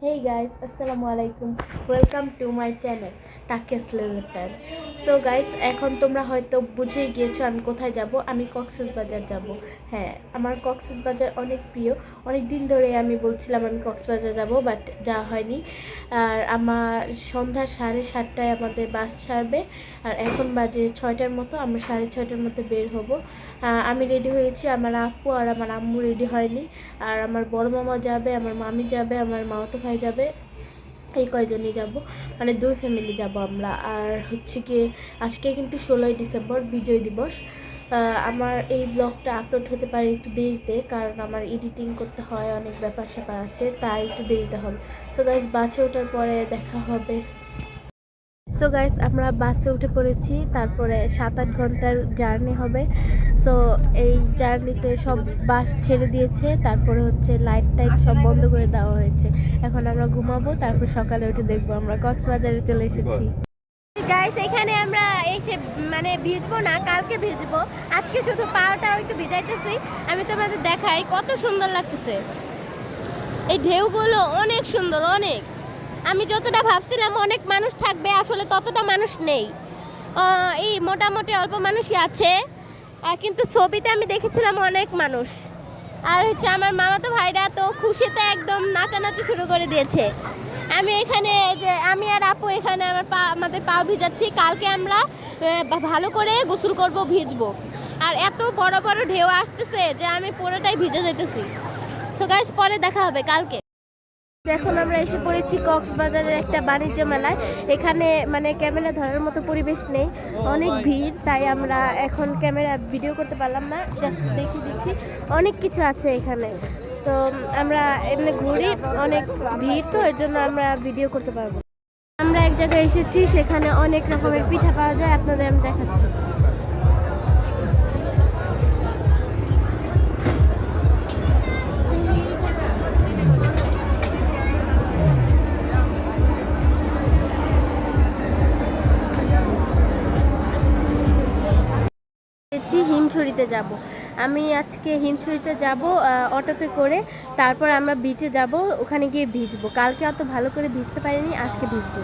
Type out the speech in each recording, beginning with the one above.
Hey guys, Assalamu alaikum. Welcome to my channel Takis Limited. So guys, এখন তোমরা হয়তো বুঝেই গিয়েছো আমি কোথায় যাব। আমি কক্সবাজার যাব। হ্যাঁ, আমার কক্সবাজার অনেক প্রিয়। অনেক দিন ধরে আমি বলছিলাম আমি কক্সবাজার যাব, বাট যাওয়া হয়নি। আর আমার সন্ধ্যা 7:30টায় আমাদের বাস ছাড়বে, আর এখন বাজে 6টার মতো। আমরা 6:30টার মধ্যে বের হব। আমি রেডি হয়েছি, আমার আপু আর আমার আম্মু রেডি হয়নি। আর আমার বড় মামা যাবে, আমার মামি যাবে, আমার মামাতো ভাই যাবে, এই কয়জনই যাব, মানে 2 ফ্যামিলি যাব আমরা। আর হচ্ছে কি আজকে কিন্তু 16ই ডিসেম্বর, বিজয় দিবস। আমার এই ব্লগটা আপলোড হতে পারে একটু দেরিতে, কারণ আমার এডিটিং করতে হয়, অনেক ব্যাপার স্যাপার আছে, তাই একটু দেরিতে হবে। সো গাইস, বাসে ওঠার পরে দেখা হবে। সো গাইস, আমরা বাসে উঠে পড়েছি, তারপরে 7-8 ঘন্টার জার্নি হবে। সো এই জার্নিতে সব বাস ছেড়ে দিয়েছে, তারপরে হচ্ছে লাইট টাইট সব বন্ধ করে দেওয়া হয়েছে। এখন আমরা ঘুমাবো, তারপর সকালে উঠে দেখবো আমরা কক্সবাজারে চলে এসেছি। গাইস, এখানে আমরা এসে মানে ভিজবো না, কালকে ভিজবো। আজকে শুধু পাওয়াটা একটু ভিজাইতেছি। আমি তোমাদের দেখাই কত সুন্দর লাগতেছে। এই ঢেউগুলো অনেক সুন্দর, অনেক। আমি যতটা ভাবছিলাম অনেক মানুষ থাকবে, আসলে ততটা মানুষ নেই। এই মোটামুটি অল্প মানুষই আছে, কিন্তু ছবিতে আমি দেখেছিলাম অনেক মানুষ। আর হচ্ছে আমার মামাতো ভাইরা তো খুশিতে একদম নাচানাচি শুরু করে দিয়েছে। আমি এখানে যে আমি আর আপু এখানে আমাদের পা ভিজাচ্ছি। কালকে আমরা ভালো করে গোসল করব, ভিজবো। আর এত বড় বড় ঢেউ আসতেছে যে আমি পুরোটাই ভিজে যেতেছি। সো গাইস, পরে দেখা হবে কালকে। এখন আমরা এসে পড়েছি কক্সবাজারের একটা বাণিজ্য মেলায়। এখানে মানে ক্যামেরা ধরার মতো পরিবেশ নেই, অনেক ভিড়, তাই আমরা এখন ক্যামেরা ভিডিও করতে পারলাম না, জাস্ট দেখিয়ে দিচ্ছি। অনেক কিছু আছে এখানে, তো আমরা এমনি ঘুরি, অনেক ভিড়, তো এর জন্য আমরা ভিডিও করতে পারবো। আমরা এক জায়গায় এসেছি, সেখানে অনেক রকমের পিঠা পাওয়া যায়, আপনাদের আমি দেখাচ্ছি। হিমছড়িতে যাব। আমি আজকে হিমছড়িতে যাব অটোতে করে, তারপর আমরা বিচে যাব, ওখানে গিয়ে ভিজবো। কালকে অত ভালো করে ভিজতে পারিনি, আজকে ভিজবো।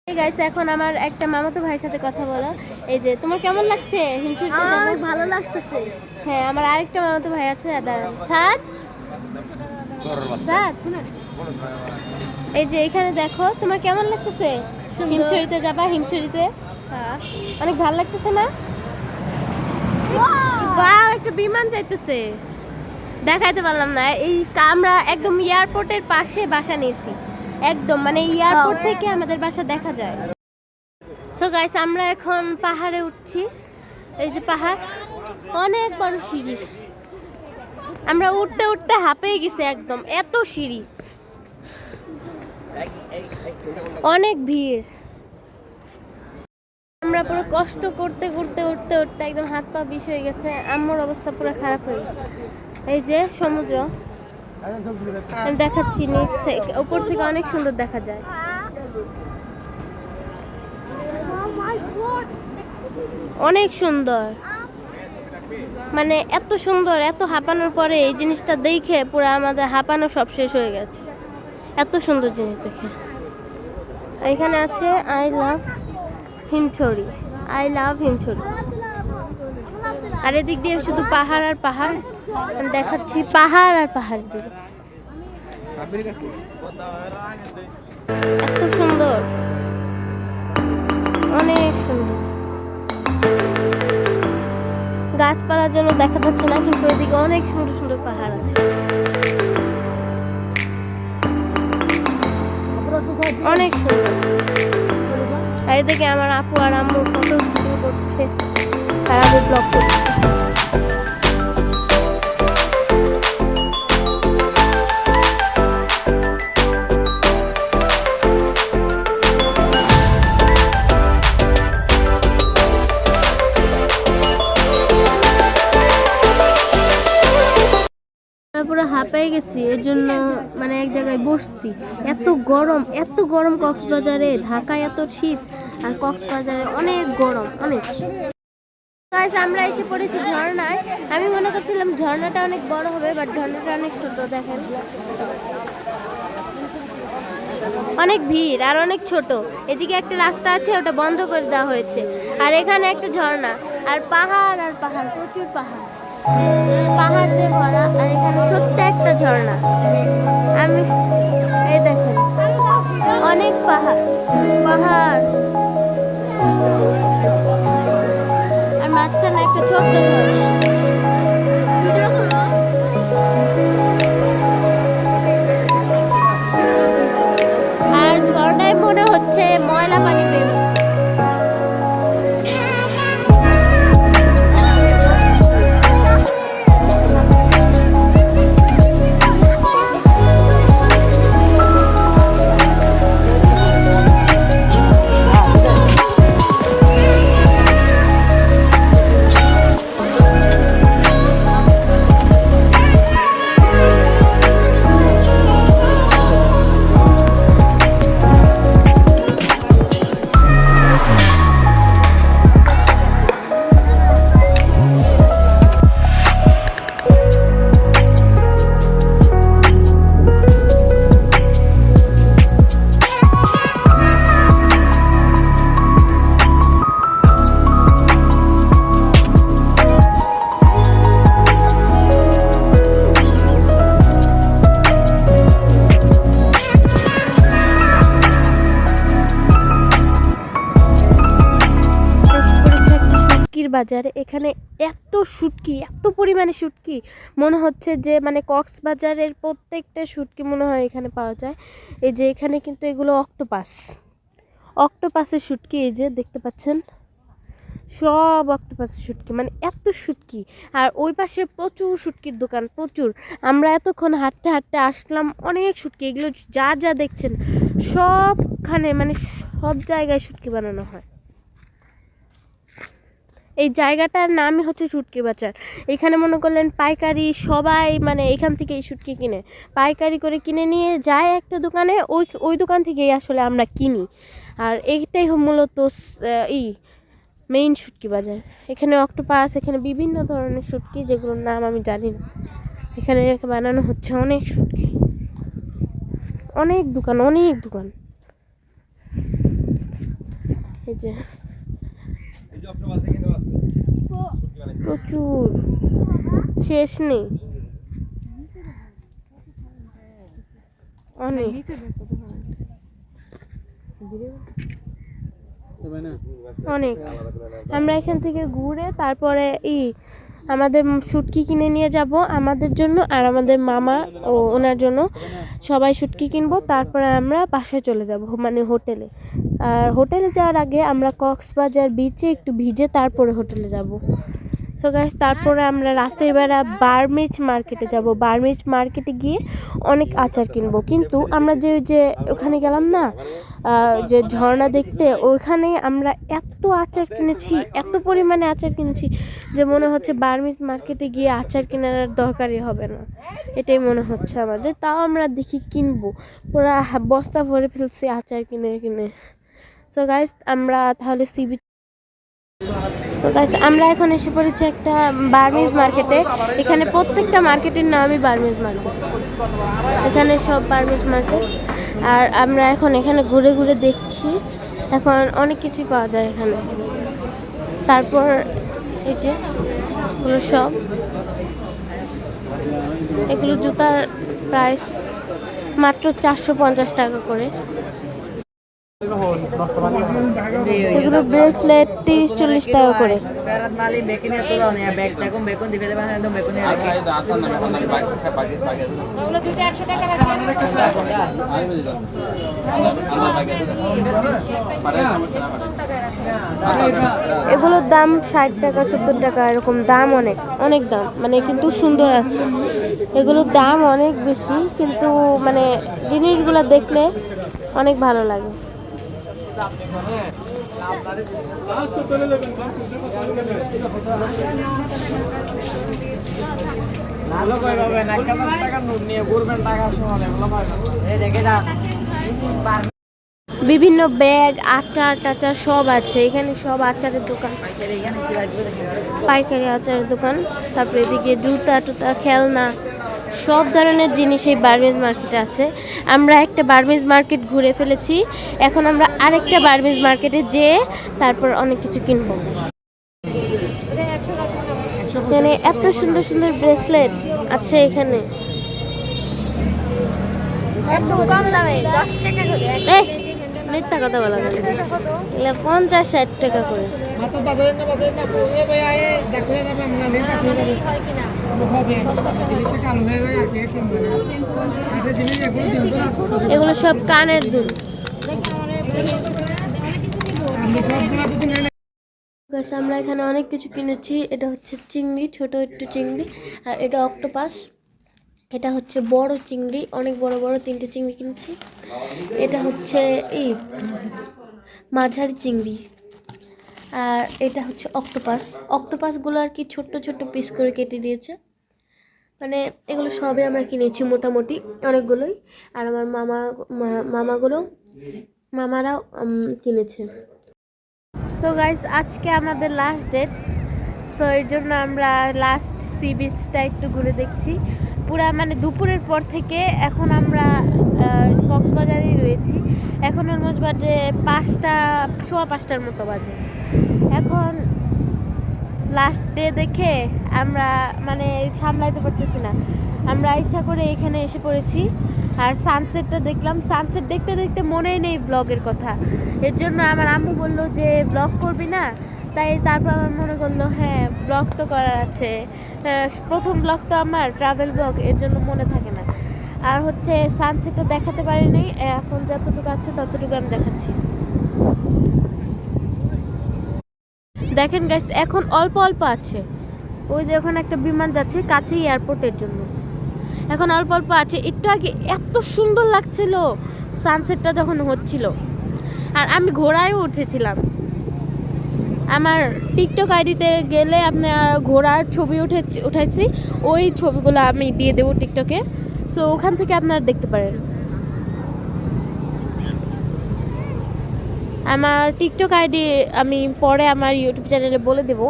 এই গাইস, এখন আমার একটা মামাতো ভাইয়ের সাথে কথা বলো। এই যে, তোমার কেমন লাগছে হিমছড়িতে যাব? ভালো লাগতেছে। হ্যাঁ, আমার আরেকটা মামাতো ভাই আছে, সাদ। এই যে এখানে দেখো, তোমার কেমন লাগতেছে হিমছড়িতে যাবা? হিমছড়িতে অনেক ভালো লাগতেছে না? ওয়াও, একটা বিমান যাইতেছে, দেখাইতে পারলাম না। এই আমরা একদম এয়ারপোর্টের পাশে বাসা নিয়েছি, একদম মানে এয়ারপোর্ট থেকে আমাদের বাসা দেখা যায়। সো গাইস, আমরা এখন পাহাড়ে উঠছি। এই যে পাহাড়, অনেক বড় সিঁড়ি। আমরা উঠতে উঠতে হাঁপিয়ে গেছি একদম, এত সিঁড়ি, অনেক ভিড়। আমরা পুরো কষ্ট করতে করতে উঠতে উঠতে একদম হাত পা বিষ হয়ে গেছে, আম্মুর অবস্থা পুরো খারাপ হয়ে গেছে। এই যে সমুদ্র আমি দেখাচ্ছি, নিচ থেকে উপর থেকে অনেক সুন্দর দেখা যায়। অনেক সুন্দর, মানে এত সুন্দর, এত হাঁপানোর পরে এই জিনিসটা দেখে পুরো আমাদের হাঁপানো সব শেষ হয়ে গেছে, এত সুন্দর জিনিস দেখে। এখানে আছে I love Himchhari, I love Himchhari. আর এদিক দিয়ে শুধু পাহাড় আর পাহাড়, আমি দেখাচ্ছি পাহাড় আর পাহাড় দিকে, এত সুন্দর, অনেক সুন্দর। গাছপালার জন্য দেখা যাচ্ছে না, কিন্তু এদিকে অনেক সুন্দর সুন্দর পাহাড় আছে, অনেক সুন্দর। আর এদিকে আমার আপু আর আম্মু ফটো শুটিং করছে, তারা ব্লগ করছে। পুরো হাঁপাই গেছি, এর জন্য মানে এক জায়গায় বসছি। এত গরম, এত গরম কক্সবাজারে, ঢাকায় এত শীত, আর কক্সবাজারে অনেক গরম, অনেক। গাইস, আমরা এসে পড়েছি ঝর্ণায়। আমি মনে করছিলাম ঝর্ণাটা অনেক বড় হবে, বাট ঝর্ণাটা অনেক ছোট, দেখেন। অনেক ভিড় আর অনেক ছোট। এদিকে একটা রাস্তা আছে, ওটা বন্ধ করে দেওয়া হয়েছে। আর এখানে একটা ঝর্ণা আর পাহাড়, আর পাহাড়, প্রচুর পাহাড়, পাহাড় দিয়ে ভরা। আর এখানে ছোট্ট একটা ঝর্ণা। আমি এই দেখেন অনেক পাহাড়, পাহাড়, আর মাঝখানে একটা ছোট্ট ঝর্ণা। আর ঝর্ণায় মনে হচ্ছে ময়লা পানি বের হচ্ছে। বাজারে এখানে এত শুটকি, এত পরিমাণে শুটকি, মনে হচ্ছে যে মানে কক্সবাজারের প্রত্যেকটা শুটকি মনে হয় এখানে পাওয়া যায়। এই যে এখানে কিন্তু এগুলো অক্টোপাসের শুটকি, এই যে দেখতে পাচ্ছেন সব অক্টোপাসের শুটকি, মানে এত শুটকি। আর ওই পাশে প্রচুর শুটকির দোকান, প্রচুর। আমরা এতক্ষণ হাঁটতে হাঁটতে আসলাম, অনেক শুটকি। এগুলো যা যা দেখছেন সবখানে, মানে সব জায়গায় শুটকি বানানো হয়। এই জায়গাটার নামই হচ্ছে শুটকি বাজার। এখানে মনে করলেন পাইকারি সবাই মানে এখান থেকে এই শুটকি কিনে, পাইকারি করে কিনে নিয়ে যায় একটা দোকানে, ওই দোকান থেকেই আসলে আমরা কিনি। আর এইটাই মূলত মেইন শুটকি বাজার। এখানে অক্টোপাস, এখানে বিভিন্ন ধরনের শুটকি যেগুলোর নাম আমি জানি না। এখানে বানানো হচ্ছে অনেক শুটকি, অনেক দোকান, অনেক দোকান। এই যে প্রচুর, শেষ নেই, অনেক। অনেক। আমরা এখান থেকে ঘুরে তারপরে আমাদের শুটকি কিনে নিয়ে যাব আমাদের জন্য, আর আমাদের মামা ও ওনার জন্য সবাই শুটকি কিনবো। তারপরে আমরা বাসায় চলে যাব, মানে হোটেলে। আর হোটেলে যাওয়ার আগে আমরা কক্সবাজার বিচে একটু ভিজে তারপরে হোটেলে যাব। সো গাইস, তারপরে আমরা রাতের বেলা বার্মিজ মার্কেটে যাব। বার্মিজ মার্কেটে গিয়ে অনেক আচার কিনবো। কিন্তু আমরা যে ওখানে গেলাম না, যে ঝর্ণা দেখতে, ওইখানে আমরা এত আচার কিনেছি, এত পরিমাণে আচার কিনেছি যে মনে হচ্ছে বার্মিজ মার্কেটে গিয়ে আচার কেনার দরকারই হবে না, এটাই মনে হচ্ছে আমাদের। তাও আমরা দেখি কিনবো, পুরা বস্তা ভরে ফেলছি আচার কিনে কিনে। সো গাইস, আমরা তাহলে আমরা এখন এসে পড়েছি একটা বার্মিজ মার্কেটে। এখানে প্রত্যেকটা মার্কেটের নামই বার্মিজ মার্কেট, এখানে সব বার্মিজ মার্কেট। আর আমরা এখন এখানে ঘুরে ঘুরে দেখছি, এখন অনেক কিছুই পাওয়া যায় এখানে। তারপর এই যে এগুলো সব, এগুলো জুতার প্রাইস মাত্র 450 টাকা করে। এগুলো ব্রেসলেট 30-40 টাকা করে। এগুলোর দাম 60 টাকা, 70 টাকা, এরকম দাম, অনেক অনেক দাম, মানে কিন্তু সুন্দর আছে। এগুলোর দাম অনেক বেশি, কিন্তু মানে জিনিসগুলো দেখলে অনেক ভালো লাগে। বিভিন্ন ব্যাগ, আচার টাচার সব আছে এখানে, সব আচারের দোকান, পাইকারি আচারের দোকান। তারপরে এদিকে জুতা টুতা, খেলনা, সব ধরনের জিনিস এই বার্মিজ মার্কেটে আছে। আমরা একটা বার্মিজ মার্কেট ঘুরে ফেলেছি, এখন আমরা আরেকটা বার্মিজ মার্কেটে যেয়ে তারপর অনেক কিছু কিনবো। এখানে এত সুন্দর সুন্দর ব্রেসলেট আছে, এখানে মিথ্যা কথা বলা যাবে, 50-60 টাকা করে। এগুলো সব কানের দুল। আমরা এখানে অনেক কিছু কিনেছি। এটা হচ্ছে চিংড়ি, ছোট একটু চিংড়ি, আর এটা অক্টোপাস। এটা হচ্ছে বড় চিংড়ি, অনেক বড় বড় 3টে চিংড়ি কিনেছি। এটা হচ্ছে এই মাঝারি চিংড়ি, আর এটা হচ্ছে অক্টোপাস। অক্টোপাসগুলো আর কি ছোট্ট ছোট্ট পিস করে কেটে দিয়েছে। মানে এগুলো সবই আমরা কিনেছি মোটামুটি অনেকগুলোই। আর আমার মামারাও কিনেছে। সো গাইস, আজকে আমাদের লাস্ট ডেট। সো এর জন্য আমরা লাস্ট সি বিচটা একটু ঘুরে দেখছি। পুরা মানে দুপুরের পর থেকে এখন আমরা কক্সবাজারেই রয়েছি। এখন অলমোস্ট বাজে 5টা, সোয়া 5টার মতো বাজে। এখন লাস্ট ডে দেখে আমরা মানে সামলাইতে পারতেছি না, আমরা ইচ্ছা করে এখানে এসে পড়েছি। আর সানসেটটা দেখলাম, সানসেট দেখতে দেখতে মনেই নেই ব্লগের কথা। এর জন্য আমার আম্মু বললো যে ব্লগ করবি না, তাই তারপর আমার মনে করলো হ্যাঁ ব্লগ তো করার আছে। প্রথম ব্লগ তো আমার ট্রাভেল ব্লগ, এর জন্য মনে থাকে না। আর হচ্ছে সানসেটটা দেখাতে পারিনি, এখন যতটুকু আছে ততটুকু আমি দেখাচ্ছি। দেখেন গাইস, এখন অল্প অল্প আছে। ওই যে ওখানে একটা বিমান যাচ্ছে কাছেই, এয়ারপোর্টের জন্য এখন অল্প অল্প আছে। একটু আগে এত সুন্দর লাগছিল সানসেটটা যখন হচ্ছিল। আর আমি ঘোড়ায়ও উঠেছিলাম। আমার টিকটক আইডিতে গেলে আপনার ঘোড়ার ছবি উঠাইছি, ওই ছবিগুলো আমি দিয়ে দেবো টিকটকে। সো ওখান থেকে আপনারা দেখতে পারেন। আমার টিকটক আইডি আমি পরে আমার ইউটিউব চ্যানেলে বলে দেবো।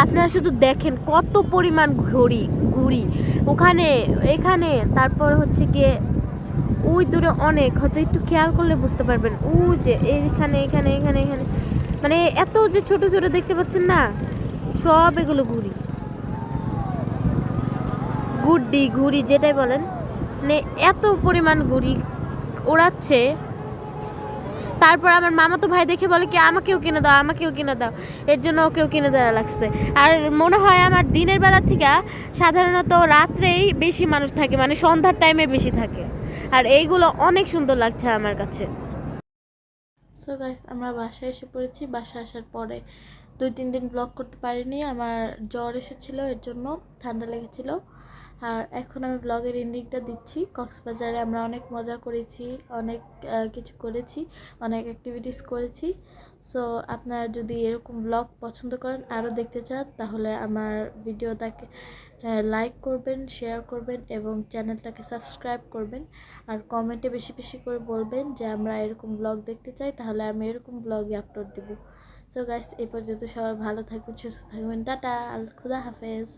আপনারা শুধু দেখেন কত পরিমাণ ঘুড়ি ওখানে, এখানে, তারপর হচ্ছে গিয়ে ওই দূরে অনেক, হয়তো একটু খেয়াল করলে বুঝতে পারবেন। ওই যে এখানে এখানে এখানে এখানে মানে এত যে ছোট ছোট দেখতে পাচ্ছেন না, সব এগুলো ঘুড়ি যেটাই বলেন, মানে এত পরিমাণ ঘুড়ি ওড়াচ্ছে। তারপর আমার মামাতো ভাই দেখে বলে কি আমাকেও কিনে দাও, আমাকেও কিনে দাও। এর জন্য ওকেও কিনে দেওয়া লাগছে। আর মনে হয় আমার দিনের বেলা থেকে সাধারণত রাত্রেই বেশি মানুষ থাকে, মানে সন্ধ্যার টাইমে বেশি থাকে। আর এইগুলো অনেক সুন্দর লাগছে আমার কাছে। সো গাইস, আমরা বাসায় এসে পড়েছি। বাসায় আসার পরে 2-3 দিন ব্লগ করতে পারিনি, আমার জ্বর এসেছিলো, এর জন্য ঠান্ডা লেগেছিলো। আর এখন আমি ব্লগের এন্ডিংটা দিচ্ছি। কক্সবাজারে আমরা অনেক মজা করেছি, অনেক কিছু করেছি, অনেক অ্যাক্টিভিটিস করেছি। সো আপনারা যদি এরকম ব্লগ পছন্দ করেন, আরও দেখতে চান, তাহলে আমার ভিডিওটাকে লাইক করবেন, শেয়ার করবেন এবং চ্যানেলটাকে সাবস্ক্রাইব করবেন। আর কমেন্টে বেশি বেশি করে বলবেন যে আমরা এরকম ব্লগ দেখতে চাই, তাহলে আমি এরকম ব্লগই আপলোড দেবো। সো গাইস, এই পর্যন্ত সবাই ভালো থাকবেন, সুস্থ থাকবেন। টাটা, খুদা হাফেজ।